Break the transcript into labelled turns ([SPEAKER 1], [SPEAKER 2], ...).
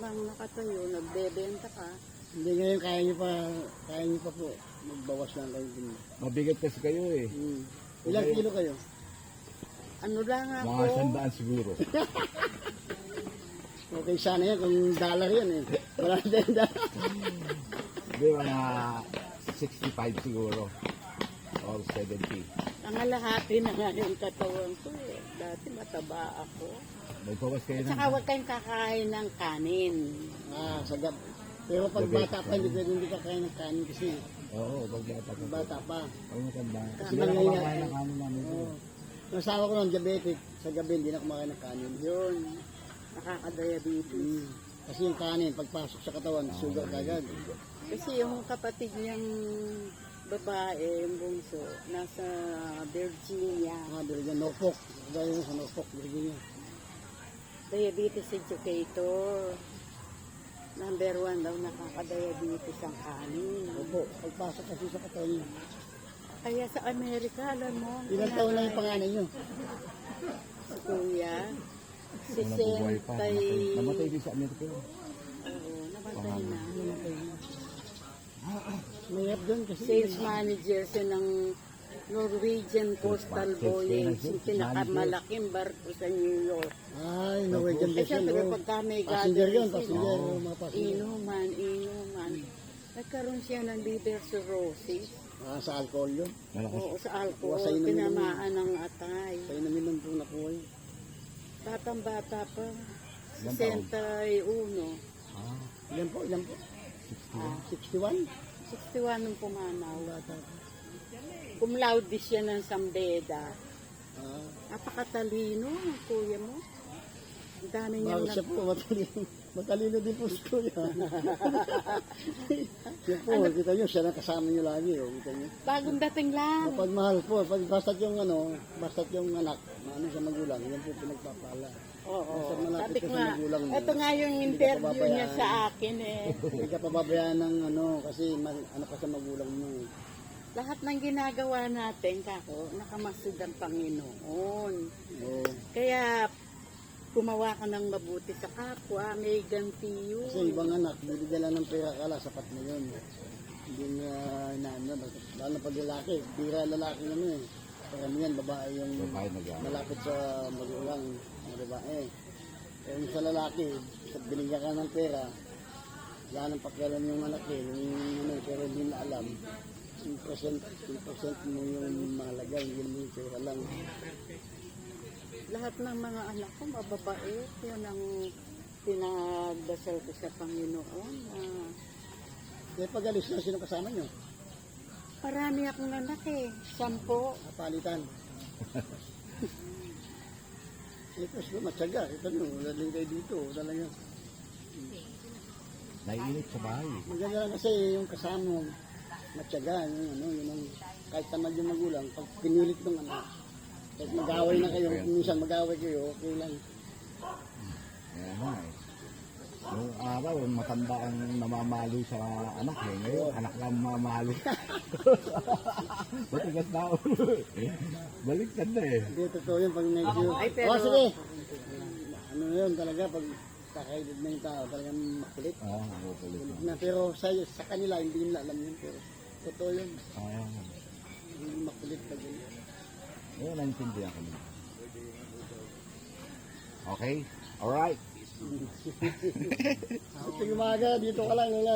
[SPEAKER 1] kang nakatayo, nagbebenta ka.
[SPEAKER 2] Hindi ngayon, kaya niyo pa po. Magbawas lang kayo din.
[SPEAKER 3] Mabigat kasi kayo eh.
[SPEAKER 2] Ilang kilo kayo?
[SPEAKER 1] Ano lang ako?
[SPEAKER 3] Mga 100 siguro.
[SPEAKER 2] Okay, sana yan kung dollar yan eh. Wala din dollar.
[SPEAKER 3] Hindi, mga 65 siguro. Or 70.
[SPEAKER 1] Ang alahati na nga yung katawan ko eh. Dati mataba ako.
[SPEAKER 3] May pawas kayo
[SPEAKER 1] At
[SPEAKER 3] ng...
[SPEAKER 1] saka huwag kayong kakain ng kanin.
[SPEAKER 2] Sa gab. Pero pag bata pa, hindi ka kaya ng kanin kasi.
[SPEAKER 3] Oo, pag bata pa.
[SPEAKER 2] Bata pa.
[SPEAKER 3] Pag matanda. Kasi
[SPEAKER 2] Tama
[SPEAKER 3] wala
[SPEAKER 2] nga
[SPEAKER 3] kumakain
[SPEAKER 2] yan.
[SPEAKER 3] ng kanin namin.
[SPEAKER 2] Yung asawa ko ng diabetic, sa gabi hindi na kumakain ng kanin.
[SPEAKER 1] Yun. Nakaka-diabetes.
[SPEAKER 2] Kasi yung kanin, pagpasok sa katawan, sugar kagad.
[SPEAKER 1] Kasi yung kapatid niyang babae, yung bungso, nasa Virginia.
[SPEAKER 2] Virginia, Norfolk. Gaya mo sa Norfolk, Virginia.
[SPEAKER 1] Diabetes educator. Number 1 daw nakaka-diabetes ang kanin.
[SPEAKER 2] Opo, pagpasok kasi sa katawan niya.
[SPEAKER 1] Kaya sa Amerika, alam mo,
[SPEAKER 2] Ilang taon na yung panganay niyo?
[SPEAKER 1] si Kuya,
[SPEAKER 3] Nabubuhay pa.
[SPEAKER 1] 60.
[SPEAKER 3] Namatay din sa Amerika.
[SPEAKER 1] Oo, namatay na.
[SPEAKER 2] Mayap doon kasi.
[SPEAKER 1] Sales manager siya ng Norwegian Coastal Voyage, yung pinakamalaking barko sa New York.
[SPEAKER 2] Ay, Norwegian
[SPEAKER 1] Eh,
[SPEAKER 2] vessel.
[SPEAKER 1] siyempre,
[SPEAKER 2] Oh.
[SPEAKER 1] pagka may
[SPEAKER 2] Passenger yun,
[SPEAKER 1] gathering
[SPEAKER 2] passenger.
[SPEAKER 1] sila,
[SPEAKER 2] Mga passenger.
[SPEAKER 1] inuman. Nagkaroon siya ng liver cirrhosis.
[SPEAKER 2] Sa alcohol yun.
[SPEAKER 3] Malakas.
[SPEAKER 1] Oo, sa alcohol,
[SPEAKER 2] Wasay na
[SPEAKER 1] tinamaan ng atay.
[SPEAKER 2] Kaya namin lang po nakuha yun.
[SPEAKER 1] Batang bata pa,
[SPEAKER 3] Ilang taon?
[SPEAKER 1] 61.
[SPEAKER 2] Ilan po? 61?
[SPEAKER 1] 61 nung pumanaw.
[SPEAKER 2] Bata.
[SPEAKER 1] Cum laude siya ng Sambeda.
[SPEAKER 2] Ah,
[SPEAKER 1] Napakatalino ang kuya mo. Ang dami niyang
[SPEAKER 2] bakit siya po matalino? Matalino din po si Kuya. Siya po, kita nyo, siya lang kasama nyo lagi. Oh, kita nyo.
[SPEAKER 1] Bagong dating lang.
[SPEAKER 2] Mapagmahal po, pag basta't yung basta't yung anak, sa magulang, yan po pinagpapala.
[SPEAKER 1] Oo.
[SPEAKER 2] Basta malapit
[SPEAKER 1] Sabi
[SPEAKER 2] ka
[SPEAKER 1] ko
[SPEAKER 2] sa
[SPEAKER 1] nga,
[SPEAKER 2] magulang mo,
[SPEAKER 1] ito nga yung
[SPEAKER 2] hindi ka
[SPEAKER 1] interview
[SPEAKER 2] pababayaan.
[SPEAKER 1] niya sa akin eh.
[SPEAKER 2] Hindi ka pababayaan ng kasi anak ka sa magulang mo.
[SPEAKER 1] Lahat ng ginagawa natin, kako, nakamasud ang Panginoon.
[SPEAKER 2] Oo.
[SPEAKER 1] Kaya, gumawa ka ng mabuti sa kapwa, may ganti yun.
[SPEAKER 2] Kasi ibang anak, bibigyan lang ng pera kala, sapat na yun. Hindi niya inaano, lalo pag lalaki, bira lalaki naman eh. Karamihan, babae yung
[SPEAKER 3] Babae nag-aaral.
[SPEAKER 2] malapit sa magulang, mga babae. Kaya yung sa lalaki, binigyan ka ng pera, wala nang pakialam yung anak eh, pero hindi na alam. 10% mo yung mahalaga, hindi mo yung pera lang.
[SPEAKER 1] Lahat ng mga anak ko, mababait. Yun ang pinagdasal ko sa Panginoon.
[SPEAKER 2] Kaya pag alis na, sino kasama nyo?
[SPEAKER 1] Marami akong anak eh. 10.
[SPEAKER 2] Palitan. Ito sila matyaga. Ito nyo, daling kayo dito. Talaga.
[SPEAKER 3] Naiinit sa bahay.
[SPEAKER 2] Maganda lang kasi yung kasama mo, matyaga. Yun ang, kahit tamad yung magulang, pag pinilit ng anak, kahit mag-away na kayo, minsan mag-away kayo, okay lang.
[SPEAKER 3] Ayan nga eh. Noong araw, matanda ang namamalo sa anak eh. Ngayon, anak lang mamamalo. Matigas na ulo. Baliktad na eh.
[SPEAKER 2] Hindi, totoo yun pag medyo...
[SPEAKER 1] Ay, pero-
[SPEAKER 2] sige! Ano yun talaga, pag kakaedad na yung tao, talagang makulit.
[SPEAKER 3] Makukulit
[SPEAKER 2] Kulit
[SPEAKER 3] na.
[SPEAKER 2] na, pero sa kanila, hindi nila alam yun. Pero totoo yun, hindi makulit pag yun.
[SPEAKER 3] Ngayon, naintindihan ko na. Okay? Alright.
[SPEAKER 2] Ito yung umaga, dito ka lang, wala.